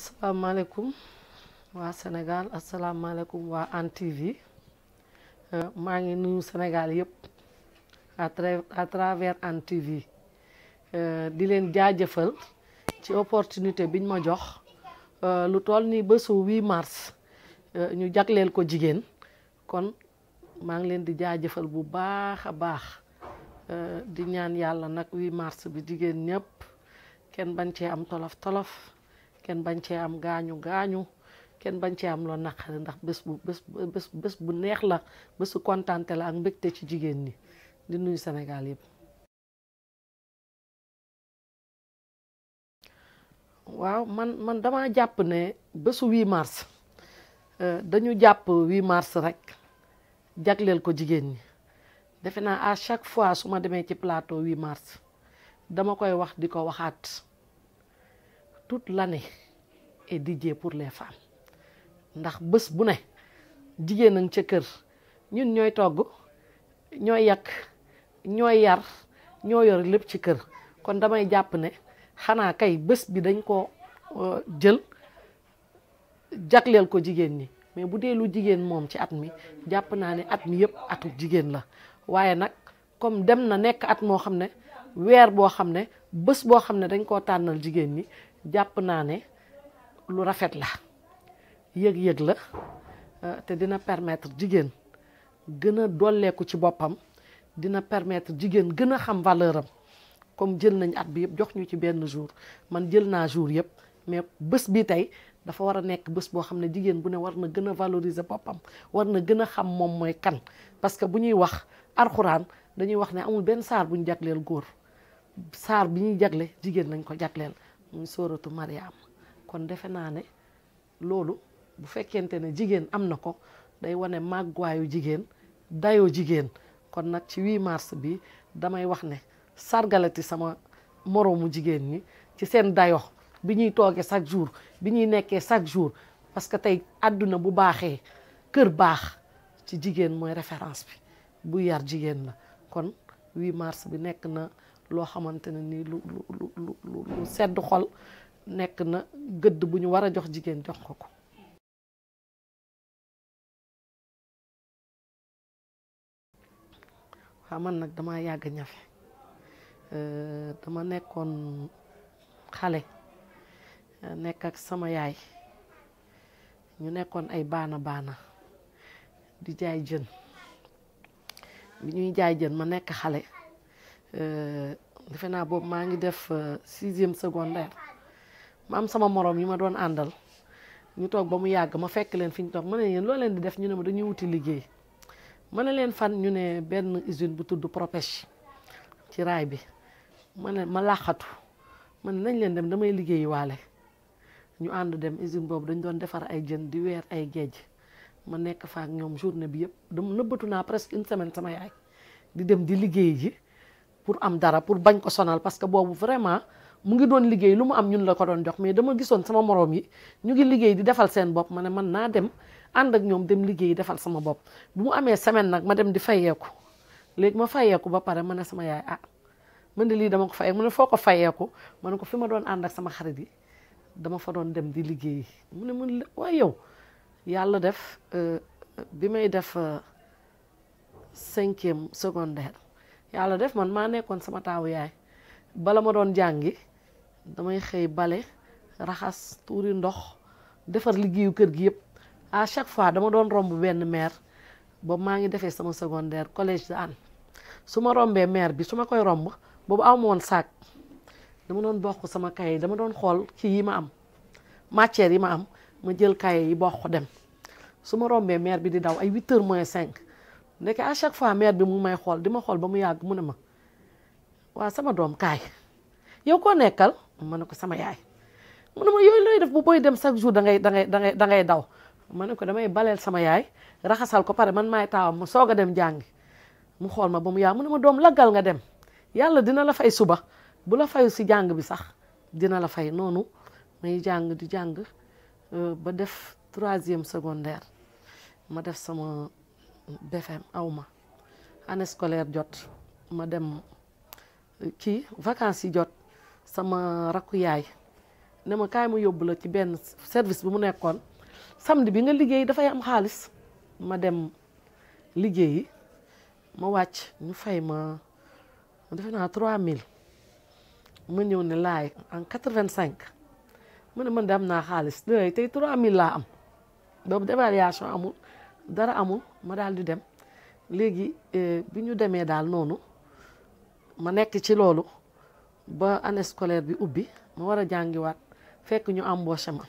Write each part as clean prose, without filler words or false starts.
asalaamaaleykum waa Sénégal asalaamaaleykum waa Hann TV maa ngi nuyu Sénégal yëpp à travers Hann TV di leen jaajëfal ci opportunité biñ ma jox lu toll ni bésu 8 mars ñu jagleel ko jigéen kon maa ngi leen di jaajëfal bu baax a baax di ñaan yàlla nag 8 mars bi jigéen ñëpp kenn bañ cee am tolof tolof kenn bañ cee am gaañu gaañu kenn bañ cee am loo naqari ndax bés bu neex la bésu kontaante la ak mbégte ci jigéen ñi di nuyu Sénégal yëpp. waaw man dama jàpp ne bésu 8 mars dañu jàpp 8 mars rek jagleel ko jigéen ñi defe naa à chaque fois su ma demee ci plateau 8 mars dama koy wax di ko waxaat toute l'année est dédiée pour les femmes ndax bés bu ne jigéen a ngi ca kër ñun ñooy togg ñooy yàq ñooy yar ñoo yor lépp ci kër kon damay jàpp ne xanaa kay bés bi dañ ko jël jagleel ko jigéen ñi mais bu dee lu jigéen moom ci at mi jàpp naa ne at mi yëpp atu jigéen la waaye nag comme dem na nekk at moo xam ne weer boo xam ne bés boo xam ne dañ koo tànnal jigéen ñi jàpp naa ne lu rafet la yëg-yëg la te dina permettre jigéen gën a dolleeku ci boppam dina permettre jigéen gën a xam valeur am comme jël nañ at bi yëpp jox ñu ci benn jour man jël naa jour yëpp mais bés bi tey dafa war a nekk bés boo xam ne jigéen bu ne war na gën a valoriser boppam war na gën a xam moom mooy kan parce que bu ñuy wax alxuraan dañuy wax ne amul benn saar bu ñu jagleel góor saar bi ñuy jagle jigéen lañ ko jagleel muy sóoratu Mariam kon defe naa ne loolu bu fekkente ne jigéen am na ko day wane màgguwaayu jigéen dayoo jigéen kon nag ci 8 mars bi damay wax ne sargalati sama moroomu jigéen ñi ci seen dayo bi ñuy toogee chaque jour bi ñuy nekkee chaque jour parce que tey àdduna bu baaxee kër baax ci jigéen mooy référence bi bu yar jigéen la kon 8 mars bi nekk na loo xamante ne nii lu sedd xol nekk na gëdd bu ñu war a jox jigéen jox ko ko. waaw man nag dama yàgg ñafe dama nekkoon xale nekk ak sama yaay ñu nekkoon ay baana di jaay jën bi ñuy jaay jën ma nekk xale defe naa boobu maa ngi def 6e secondaire ma am sama moroom yi ma doon àndal ñu toog ba mu yàgg ma fekk leen fi ñu toog ma ne leen loo leen di def ñu ne ma dañuy wuti liggéey ma ne leen fan ñu ne benn usine bu tudd Propech ci raay bi ma làqatu ma ne nañ leen dem damay liggéeyi waale ñu ànd dem usine boobu dañ doon defar ay jën di weer ay géej ma nekk fa ak ñoom journée bi yëpp dama nëbbatu naa presque une semaine sama yaay di dem di liggéey ji pour am dara pour bañ ko sonal parce que boobu vraiment mu ngi doon liggéey lu mu am ñun la ko doon jox mais dama gisoon sama moroom yi ñu ngi liggéey di defal seen bopp ma ne man naa dem ànd ak ñoom dem liggéey defal sama bopp bu mu amee semaine nag ma dem di fayeeku léegi ma fayeeku ba pare ma ne sama yaay man de lii dama ko fayeeku mu ne foo ko fayeeku ma ne ko fi ma doon ànd ak sama xarit yi dama fa doon dem di liggéey mu ne man waaye yow yàlla def bi may def 5e secondaire yàlla def man maa nekkoon sama taawu yaay bala ma doon jàngi damay xëy bale raxas tuuri ndox defar liggéeyu kër gi yëpp à chaque fois dama doon romb benn maire boobu maa ngi defee sama secondaire collège de Hann su ma rombee maire bi su ma koy romb boobu aw ma woon sac dama doon bokk sama cahier dama doon xool ci yi ma am matière yi ma am ma jël cahier yi bokk dem su ma rombee maire bi di daw ay 8h moins 5 ndeke à chaque fois maire bi mu may xool di ma xool ba mu yàgg mu ne ma waa sama doom kaay yow koo nekkal ma ne ko sama yaay mu ne ma yooyu looy def bu booy dem chaque jour da ngay daw ma ne ko damay baleel sama yaay raxasal ko pare man maay taawam ma soog a dem jàngi mu xool ma ba mu yàgg mu ne ma doom laggal nga dem yàlla dina la fay suba bu la fayu si jàng bi sax dina la fay noonu may jàng di jàng ba def 3e secondaire ma def sama BFM awma année scolaire jot ma dem vacances yi jot sama rakku yaay ne ma kaay ma yóbbu la ci benn service bi mu nekkoon samedi bi nga liggéey dafay am xaalis ma dem liggéeyi ma wàcc ñu fay ma defe naa 3000 ma ñëw ne laay en 85 mu ne man de am naa xaalis léegi tey 3000 laa am boobu dévaluation amul dara amul ma daal di dem léegi bi ñu demee daal noonu ma nekk ci loolu ba année scolaire bi ubbi ma war a jàngiwaat fekk ñu embauché ma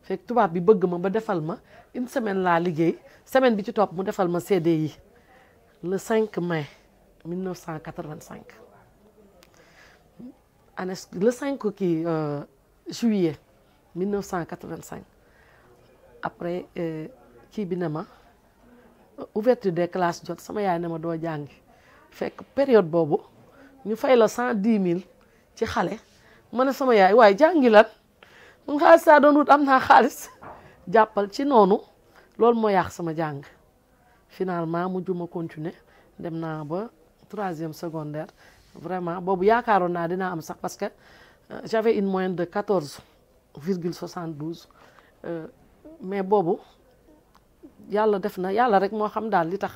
fekk tubaab bi bëgg ma ba defal ma une semaine laa liggéey semaine bi ci topp mu defal ma CDI le 5 mai 1985 année le 5 juillet 1985 après kii bi ne ma ouverture des classes jot sama yaay ne ma doo jàngi fekk période boobu ñu fay la 110 000 ci xale ma ne sama yaay waaye jàngi lan mun xaalis saa doon wut am naa xaalis jàppal ci noonu loolu moo yàq sama jàng finalement mujjuma continuer dem naa ba 3e secondaire vraiment boobu yaakaaroon naa dinaa am sax parce que j'avais une moyenne de 14,72 mais boobu yàlla def na yàlla rek moo xam daal li tax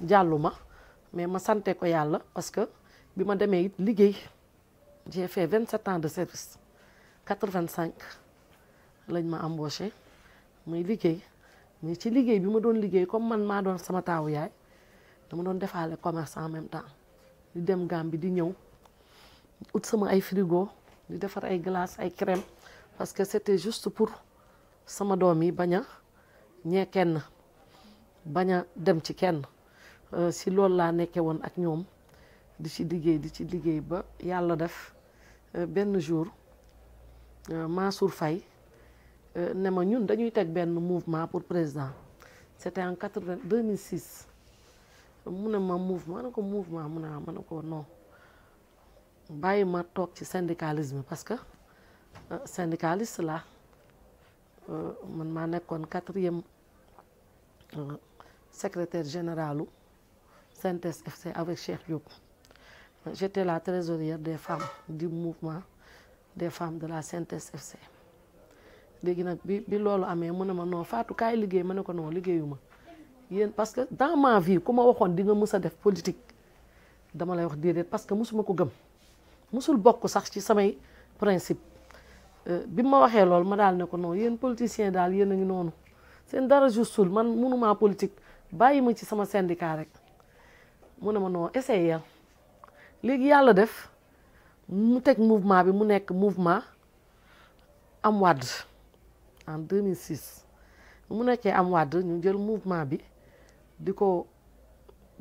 jàlluma mais ma sante ko yàlla parce que bi ma demee it liggéey j'ai fait 27 ans de service 85 lañ ma embauché muy liggéey mais ci liggéey bi ma doon liggéey comme man maa doon sama taawu yaay dama doon defaale commerce en même temps di dem Gambie di ñëw ut sama ay frigo di defar ay glace ay crème parce que c'était juste pour sama doom yi bañ a ñee kenn bañ a dem ci kenn si loolu laa nekkee woon ak ñoom di ci liggéey ba yàlla def benn jour Mansour Faye ne ma ñun dañuy teg benn mouvement pour président c'était en 2006 mu ne ma mouvement ma ne ko mouvement mu ne ma ne ko non bàyyi ma toog ci syndicalisme parce que syndicaliste la man maa nekkoon 4e secrétaire généralu CNTS FC avec Cheikh Diop j'étais la trésorière des femmes du mouvement des femmes de la CNTS FC léegi nag bi loolu amee mu ne ma non Fatou kaay liggéey ma ne ko non liggéeyuma yéen parce que dans ma vie ku ma waxoon di nga mës a def politique dama lay wax déedéet parce que musuma ko gëm musul bokk sax ci samay principe bi ma waxee loolu ma daal ne ko non yéen politiciens daal yéen a ngi noonu seen dara justul man mënuma politique bàyyi ma ci sama syndicat rek mu ne ma non essayé léegi yàlla def mu teg mouvement bi mu nekk mouvement Am Wade en 2006 mu nekkee Am Wade ñu jël mouvement bi di ko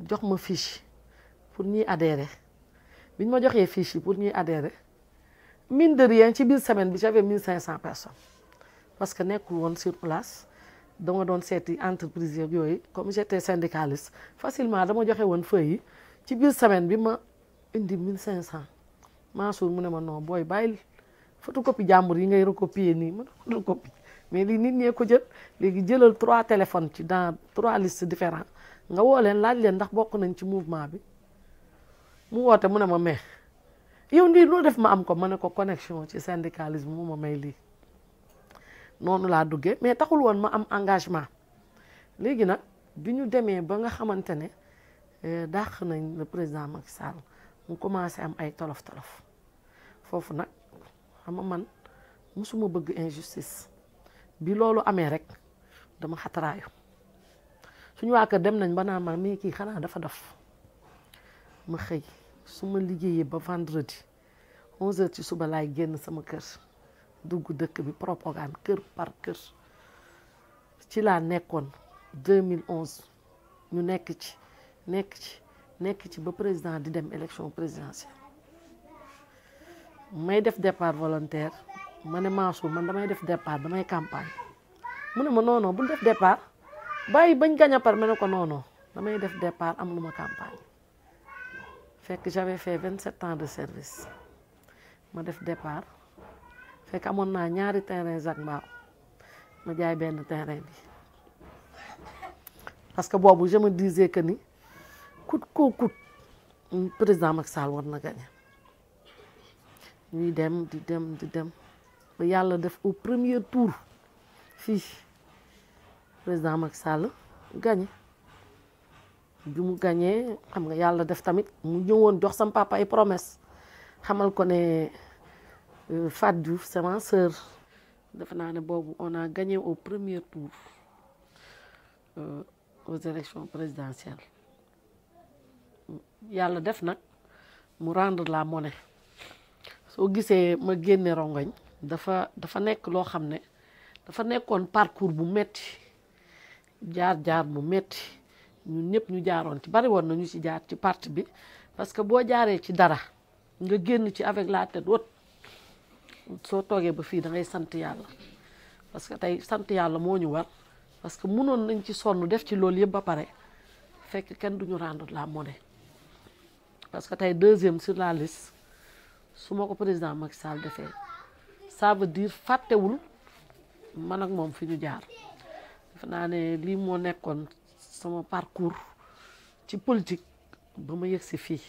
jox ma fiche pour ñuy adhérer bi ñu ma joxee fiche yi pour ñuy adhérer mine de rien ci biir semaine bi j'avais 1500 personnes parce que nekkul woon sur place dama doon seeti entreprise yooyu comme j'étais syndicaliste facilement dama joxe woon feuille yi ci biir semaine bi ma indi 1500 Mansour mu ne ma non booy bàyyil photocopie jàmbur yi ngay recopier nii ma photocopie mais lii nit ñee ko jël léegi jëlal 3 téléphones ci dans 3 listes différents nga woo leen laaj leen ndax bokk nañ ci mouvement bi mu woote mu ne ma mais yow ndii loo def ma am ko ma ne ko connexion ci syndicalisme mu ma may lii noonu laa duggee mais taxul woon ma am engagement léegi nag bi ñu demee ba nga xamante ne dàq nañ le président Macky Sall mu commencé am ay tolof-tolof foofu nag xam nga man musuma bëgg injustice bi loolu amee rek dama xataraayu suñu waa kër dem nañ ba naan ma mii kii xanaa dafa def ma xëy su ma liggéeyee ba vendredi 11h ci suba laay génn sama kër dugg dëkk bi propagande kër par kër ci laa nekkoon 2011 ñu nekk ci ba président di dem élection présidentielle may def départ volontaire ma ne Mansour man damay def départ damay campagne mu ne ma non non bul def départ bàyyi bañ gañ a par ma ne ko non non damay def départ am lu ma campagne fekk j'avais fait 27 ans de service ma def départ fekk amoon naa ñaari terrain Zac Mbao ma jaay benn terrain bi parce que boobu je me disais que ni coûte que coûte président Macky Sall war na gagner ñuy dem di dem ba yàlla def au premier tour fii président Macky Sall gagné bi mu gagné xam nga yàlla def tamit mu ñëwoon jox sam papa ay promesse xamal ko ne Fat Diouf c'est ma sœur defe naa ne boobu on a gagné au premier tour aux élections présidentielles yàlla def nag mu rendre la monnaie soo gisee ma génne rongoñ dafa nekk loo xam ne dafa nekkoon parcours bu metti jaar bu metti ñun ñëpp ñu jaaroon ci bari woon na ñu ci jaar ci parti bi parce que boo jaaree ci dara nga génn ci avec la tête haute soo toogee ba fii da ngay sant yàlla parce que tey sant yàlla moo ñu war parce que mënoon nañ ci sonn def ci loolu yëpp ba pare fekk kenn duñu rendre la monnaie parce que tey deuxième sur la liste su ma ko président Macky Sall defee ça veut dire fàttewul man ak moom fi ñu jaar defe naa ne lii moo nekkoon sama parcours ci politique ba ma yegg si fii.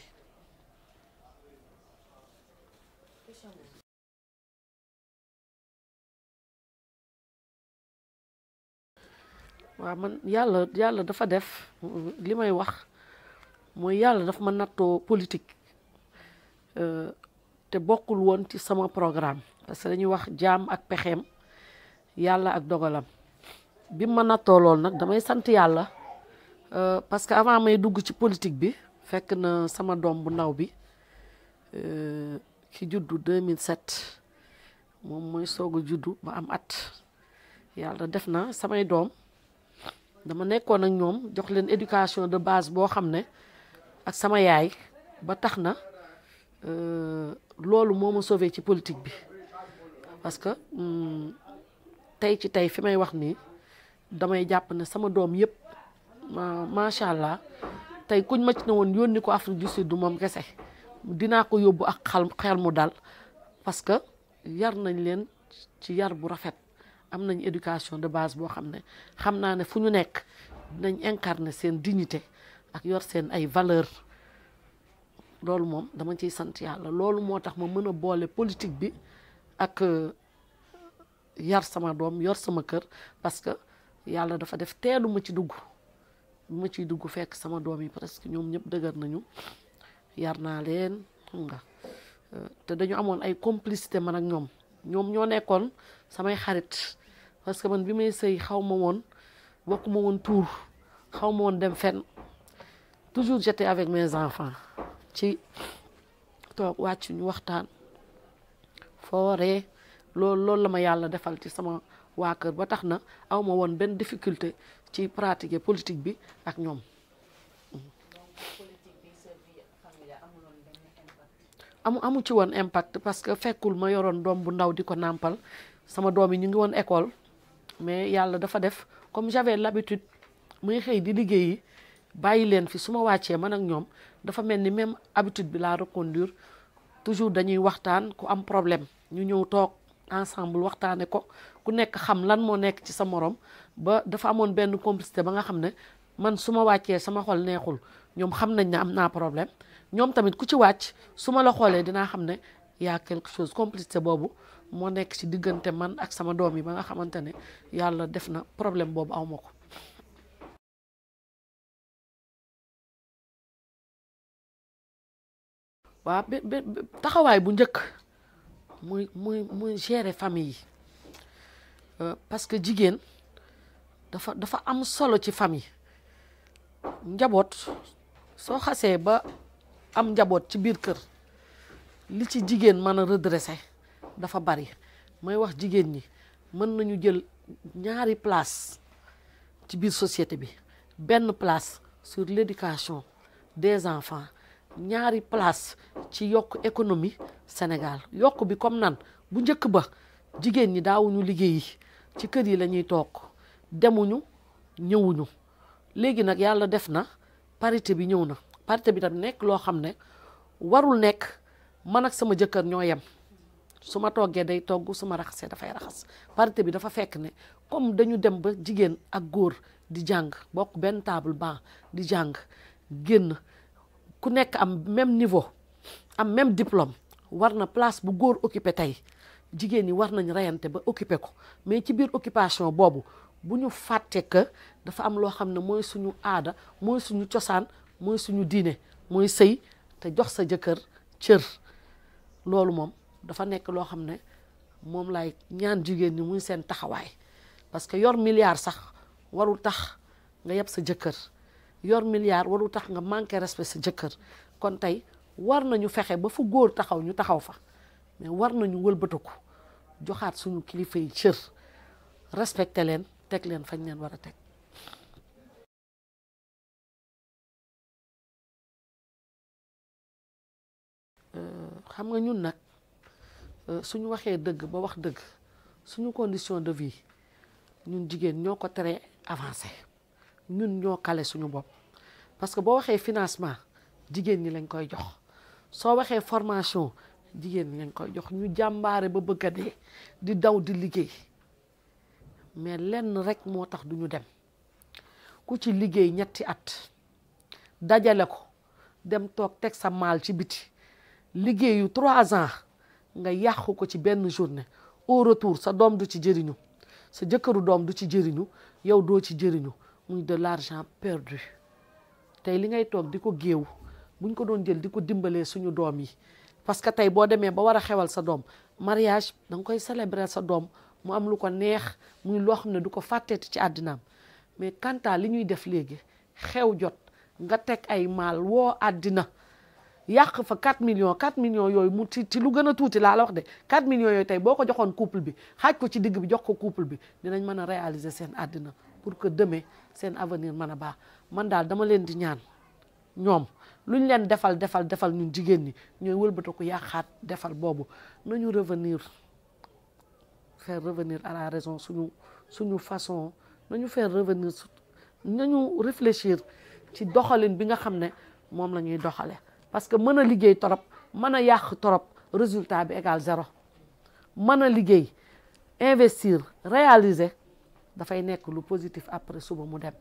waaw man yàlla dafa def li may wax mooy yàlla dafa ma nattoo politique te bokkul woon ci sama programme parce que dañuy wax jaam ak pexeem yàlla ak dogalam bi ma nattoo lool nag damay sant yàlla parce que avant may dugg ci politique bi fekk na sama doom bu ndaw bi ki juddu 2007 moom mooy soog a juddu ba am at yàlla def na samay doom dama nekkoon ak ñoom jox leen éducation de base boo xam ne ak sama yaay ba tax na loolu moo ma sauvé ci politique bi parce que tey ci tey fi may wax nii damay jàpp ne sama doom yëpp macha allah tey kuñ ma ci ne woon yónni ko Afrique du Sud du moom kese dinaa ko yóbbu ak xel mu dal parce que yar nañ leen ci yar bu rafet am nañ éducation de base boo xam ne xam naa ne fu ñu nekk dinañ incarner seen dignité ak yor seen ay valeur loolu moom dama ciy sant yàlla loolu moo tax ma mën a boole politique bi ak yar sama doom yor sama kër parce que yàlla dafa def teelu ma ci dugg ma ciy dugg fekk sama doom yi presque ñoom ñëpp dëgër nañu yar naa leen xam nga te dañu amoon ay complicité man ak ñoom ñoo nekkoon samay xarit parce que man bi may sëy xaw ma woon bokk ma woon tuur xaw ma woon dem fenn toujours j'étais avec mes enfants ci toog wàcc ñu waxtaan fooree loolu la ma yàlla defal ci sama waa kër ba tax na aw ma woon benn difficulté ci pratiquer politique bi ak ñoom. amu ci woon impact parce que fekkul ma yoroon doom bu ndaw di ko nàmpal sama doom yi ñu ngi woon école mais yàlla dafa def comme j'avais l'habitude muy xëy di liggéeyi bàyyi leen fi su ma wàccee man ak ñoom dafa mel ni même habitude bi laa reconduire toujours dañuy waxtaan ku am problème ñu ñëw toog ensemble waxtaane ko ku nekk xam lan moo nekk ci sa morom ba dafa amoon benn complicité ba nga xam ne man su ma wàccee sama xol neexul ñoom xam nañ ne am naa problème ñoom tamit ku ci wàcc su ma la xoolee dinaa xam ne y a quelque chose complicité boobu moo nekk ci diggante man ak sama doom yi ba nga xamante ne yàlla def na problème boobu aw ma ko. waaw taxawaay bu njëkk muy gérer famille yi parce que jigéen dafa am solo ci famille njaboot soo xasee ba am njaboot ci biir kër li ci jigéen mën a redresser dafa bari may wax jigéen ñi mën nañu jël ñaari place ci biir société bi benn place sur l'éducation des enfants ñaari place ci yokk économie Sénégal yokk bi comme nan bu njëkk ba jigéen ñi daawuñu liggéeyi ci kër yi la ñuy toog demuñu ñëwuñu léegi nag yàlla def na parité bi ñëw na parité bi tam nekk loo xam ne warul nekk man ak sama jëkkër ñoo yem su ma toggee day togg su ma raxasee dafay raxas parité bi dafa fekk ne comme dañu dem ba jigéen ak góor di jàng bokk benn table banc di jàng génn ku nekk am même niveau am même diplôme war na place bu góor occupé tey jigéen ñi war nañ reyante ba occuper ko mais ci biir occupation boobu bu ñu fàtte que dafa am loo xam ne mooy suñu aada mooy suñu cosaan mooy suñu diine mooy sëy te jox sa jëkkër cër loolu moom dafa nekk loo xam ne moom lay ñaan jigéen ñi muy seen taxawaay parce que yor milliard sax warul tax nga yeb sa jëkkër yor milliard warul tax nga manqué respect sa jëkkër kon tey war nañu fexe ba fu góor taxaw ñu taxaw fa mais war nañu wëlbatiku joxaat suñu kilifa yi cër respecté leen teg leen fañ leen war a teg. xam nga ñun nag suñu waxee dëgg ba wax dëgg suñu condition de vie ñun jigéen ñoo ko tere avancé ñun ñoo kale suñu bopp parce que boo waxee financement jigéen ñi lañ koy jox soo waxee formation jigéen ñi lañ koy jox ñu jàmbaare ba bëgg a dee di daw di liggéey mais lenn rek moo tax duñu dem ku ci liggéey ñetti at dajale ko dem toog teg sa maal ci biti liggéeyu 3 ans nga yàqu ko ci benn journée au retour sa doom du ci jëriñu sa jëkkëru doom du ci jëriñu yow doo ci jëriñu muy de l'argent perdu tey li ngay toog di ko géew buñ ko doon jël di ko dimbalee suñu doom yi parce que tey boo demee ba war a xewal sa doom mariage da nga koy célébrer sa doom mu am lu ko neex muy loo xam ne du ko fàtteeti ci àddinaam mais quant à li ñuy def léegi xew jot nga teg ay maal woo àddina yàq fa 4 millions yooyu mu ci lu gën a tuuti laa la wax de 4 millions yooyu tey boo ko joxoon couple bi xaaj ko ci digg bi jox ko couple bi dinañ mën a réaliser seen àddina pour que demain seen avenir mën a baax man daal dama leen di ñaan ñoom luñ leen defal ñun jigéen ñi ñooy wëlbata ko yàqaat defal boobu nañu faire revenir à la raison suñu façon nañu faire revenir nañu réfléchir ci doxalin bi nga xam ne moom la ñuy doxale parce que mën a liggéey torop mën a yàq torop résultat bi égal 0 mën a liggéey investir réaliser dafay nekk lu positif après suba mu dem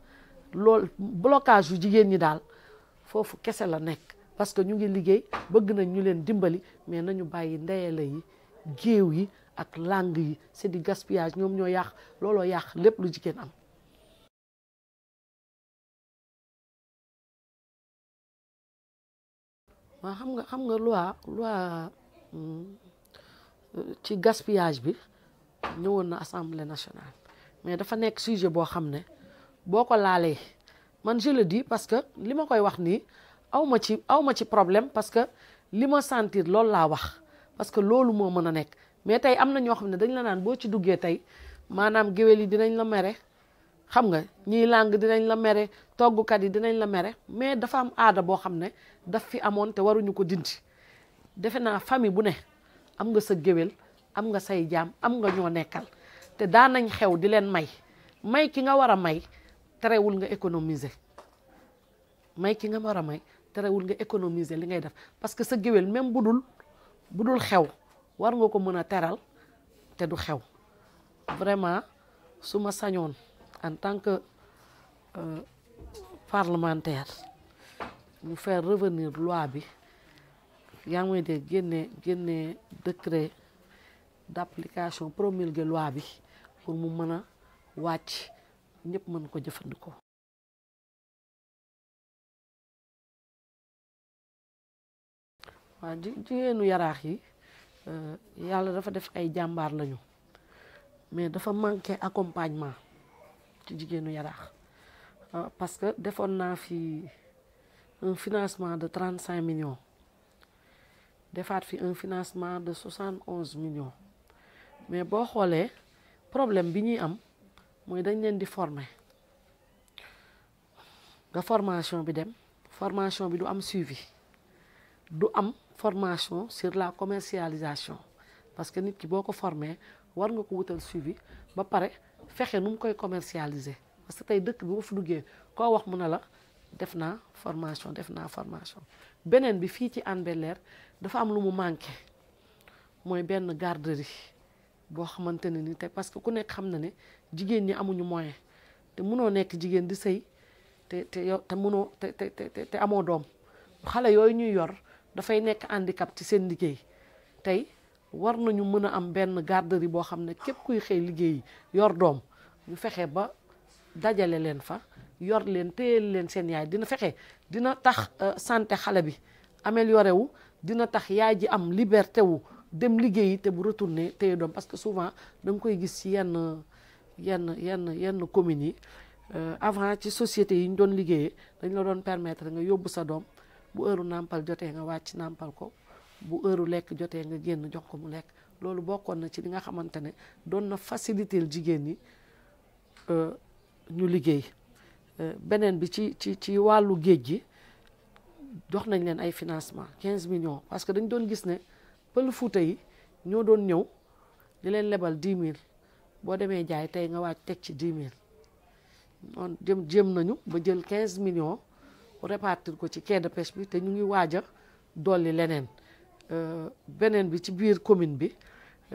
loolu blocage yu jigéen ñi daal foofu kese la nekk parce que ñu ngi liggéey bëgg nañ ñu leen dimbali mais nañu bàyyi ndeyale yi géew yi ak langue yi c'est du gaspillage ñoom ñoo yàq looloo yàq lépp lu jigéen am. waaw xam nga loi ci gaspillage bi ñëwoon na assemblée nationale mais dafa nekk sujet boo xam ne boo ko laalee man je le dis parce que li ma koy wax nii aw ma ci problème parce que li ma sentir loolu laa wax parce que loolu moo mën a nekk mais tey am na ñoo xam ne dañ la naan boo ci duggee tey maanaam géwél yi dinañ la mere xam nga ñiy làng dinañ la mere toggukat yi dinañ la mere mais dafa am aada boo xam ne daf fi amoon te waruñu ko dindi defe naa famille bu ne am nga sa géwél am nga say jaam am nga ñoo nekkal te daanañ xew di leen may ki nga war a may terewul nga économiser ki nga war a may terewul nga économiser li ngay def parce que sa géwél même budul xew war nga ko mën a teral te du xew vraiment su ma sañoon en tant que parlementaire ñu faire revenir loi bi yaa ngi may dégg génne décret d'application promulguer loi bi pour mu mën a wàcc ñëpp mën ko jëfandikoo. waaw jigéenu yaraax yi yàlla dafa def ay jàmbaar lañu mais dafa manqué accompagnement ci jigéenu yaraax parce que defoon naa fi un financement de 35 millions defaat fi un financement de 71 millions mais boo xoolee problème bi ñuy am mooy dañ leen di former nga formation bi dem formation bi du am suivi du am formation sur la commercialisation parce que nit ki boo ko formé war nga ko wutal suivi ba pare fexe nu mu koy commercialiser parce que tey dëkk bi ba fu duggee koo wax mu ne la def naa formation beneen bi fii ci Hann Bel-Air dafa am lu mu manqué mooy benn garderie boo xamante ne ni tey parce que ku nekk xam na ne jigéen ñi amuñu moyen te munoo nekk jigéen di sëy te munoo te amoo doom xale yooyu ñuy yor dafay nekk handicap ci seen liggéey tey war nañu mën a am benn garderie boo xam ne képp kuy xëy liggéeyi yor doom ñu fexe ba dajale leen fa yor leen téyel leen seen yaay dina tax santé xale bi amélioré wu dina tax yaay ji am liberté wu dem liggéeyi te bu retourné téye doom parce que souvent da nga koy gis ci yenn communes yi avant ci société yi ñu doon liggéeyee dañ la doon permettre nga yóbbu sa doom bu heure nàmpal jotee nga wàcc nàmpal ko bu heure lekk jotee nga génn jox ko mu lekk loolu bokkoon na ci li nga xamante ne doon na faciliter jigéen ñi ñu liggéey. Beneen bi ci wàllu géej gi jox nañ leen ay financement 15 millions parce que dañ doon gis ne pël Fuuta yi ñoo doon ñëw di leen lebal 10 000 boo demee jaay tey nga wàcc teg ci 10 000 noonu jëm nañu ba jël 15 millions répartir ko ci quai de pêche bi te ñu ngi waaj a dolli leneen. Beneen bi ci biir commune bi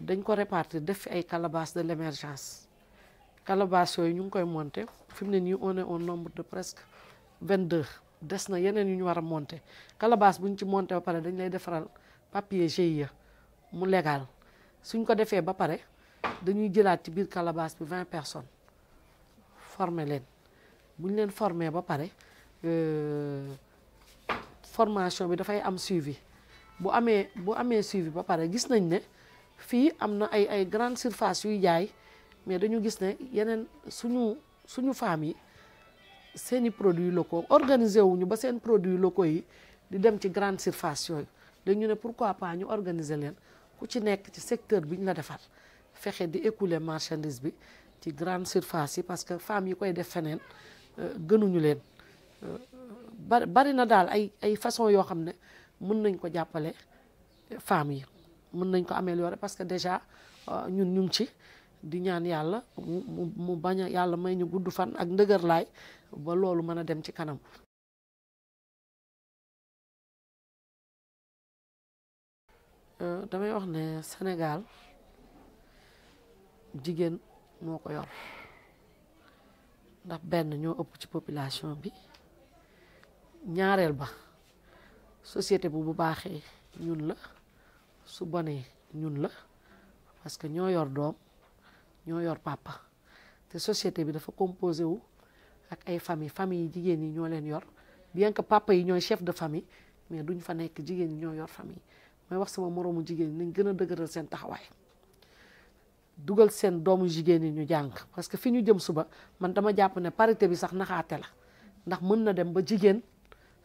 dañ ko répartir def fi ay calebasses de l'émergence calebasses yooyu ñu ngi koy monter fi mu ne nii on est au nombre de presque 22 des na yeneen yu ñu war a monter calebasse bu ñu ci monter ba pare dañ lay defaral papier GIE mu légal suñ ko defee ba pare dañuy jëlaat ci biir calebasse bi 20 personnes former leen bu ñu leen former ba pare formation bi dafay am suivi bu amee suivi ba pare gis nañ ne fii am na ay grande surface yuy jaay mais dañu gis ne yeneen suñu femmes yi seeni produits locaux organiser wuñu ba seen produits locaux yi di dem ci grande surface yooyu dañu ne pourquoi pas ñu organiser leen ku ci nekk ci secteur bi ñu la defar fexe di écouler marchandise bi ci grande surface yi parce que femmes yi koy def feneen gënuñu leen bari na daal ay façon yoo xam ne mën nañ ko jàppale femmes yi mën nañ ko améliorer parce que déjà ñun ñu ngi ci di ñaan yàlla mu bañ a yàlla may ñu gudd fan ak ndëgër laay ba loolu mën a dem ci kanam. Damay wax ne Sénégal jigéen moo ko yor ndax benn ñoo ëpp ci population bi ñaareel ba société bu baaxee ñun la su bonee ñun la parce que ñoo yor doom ñoo yor papa te société bi dafa composé wu ak ay famille yi jigéen yi ñoo leen yor bien que papa yi ñooy chef de famille mais duñ fa nekk jigéen ñi ñoo yor famille may wax sama moroomu jigéen ñi nañ gën a dëgëral seen taxawaay dugal seen doomu jigéen yi ñu jàng parce que fi ñu jëm suba man dama jàpp ne parité bi sax naxaate la ndax mën na dem ba jigéen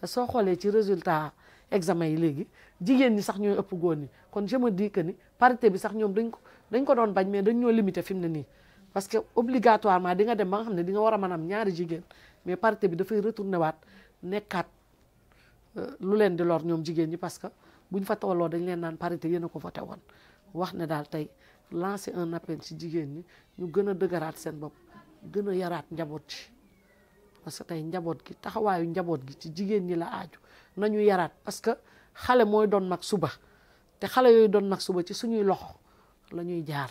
soo xoolee ci résultat examen yi léegi jigéen ñi sax ñooy ëpp góor ñi kon je me dis que ni parité bi sax ñoom dañ ko doon bañ mais dañ ñoo limité fi mu ne nii parce que obligatoirement di nga dem ba nga xam ne di nga war a mën am ñaari jigéen mais parité bi dafay retourné waat nekkaat lu leen di lor ñoom jigéen ñi parce que buñ fa tolloo dañ leen naan parité yéen a ko voté woon wax ne daal tey lancer un appel ci jigéen ñi ñu gën a dëgëraat seen bopp gën a yaraat njaboot ci parce que tey njaboot gi taxawaayu njaboot gi ci jigéen ñi la aaju nañu yaraat parce que xale mooy doon mag suba te xale yooyu doon mag suba ci suñuy loxo la ñuy jaar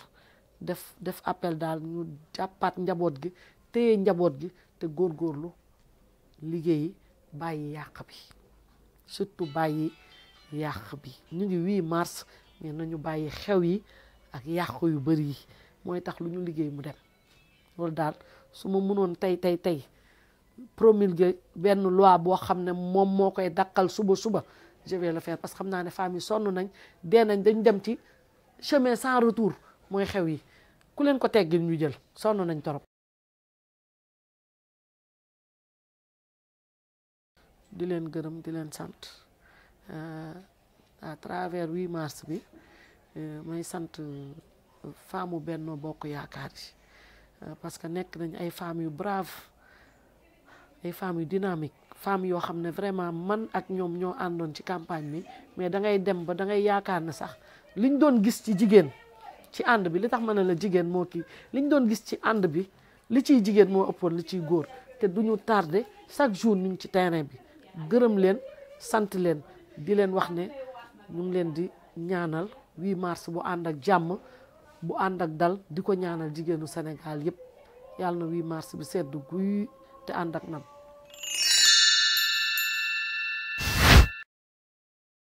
def appel daal ñu jàppaat njaboot gi téye njaboot gi te góorgóorlu liggéeyi bàyyi yàq bi surtout bàyyi yàq bi ñu ngi 8 mars mais nañu bàyyi xew yi ak yàq yu bari yi mooy tax lu ñu liggéey mu dem loolu daal su ma mënoon tey promulguer benn loi boo xam ne moom moo koy dakkal suba je vais le faire parce que xam naa ne femmes yi sonn nañ dee nañ dañ dem ci chemin sans retour mooy xew yi ku leen ko teggil ñu jël sonn nañ torop di leen gërëm di leen sant à travers 8 mars bi may sant femme Benno Bokk Yaakaar yi parce que nekk nañ ay femmes yu brave ay femmes yu dynamique femmes yoo xam ne vraiment man ak ñoom ñoo àndoon ci campagne bi mais da ngay dem ba da ngay yaakaar ne sax liñ doon gis ci jigéen ci ànd bi li tax ma ne la jigéen moo kii liñ doon gis ci ànd bi li ciy jigéen moo ëppoon li ciy góor te duñu tardé chaque jour ñu ngi ci terrain bi gërëm leen sant leen di leen wax ne ñu ngi leen di ñaanal 8 mars bu ànd ak jàmm bu ànd ak dal di ko ñaanal jigéenu Sénégal yépp yàlla na 8 mars bi sedd guy te ànd ak nam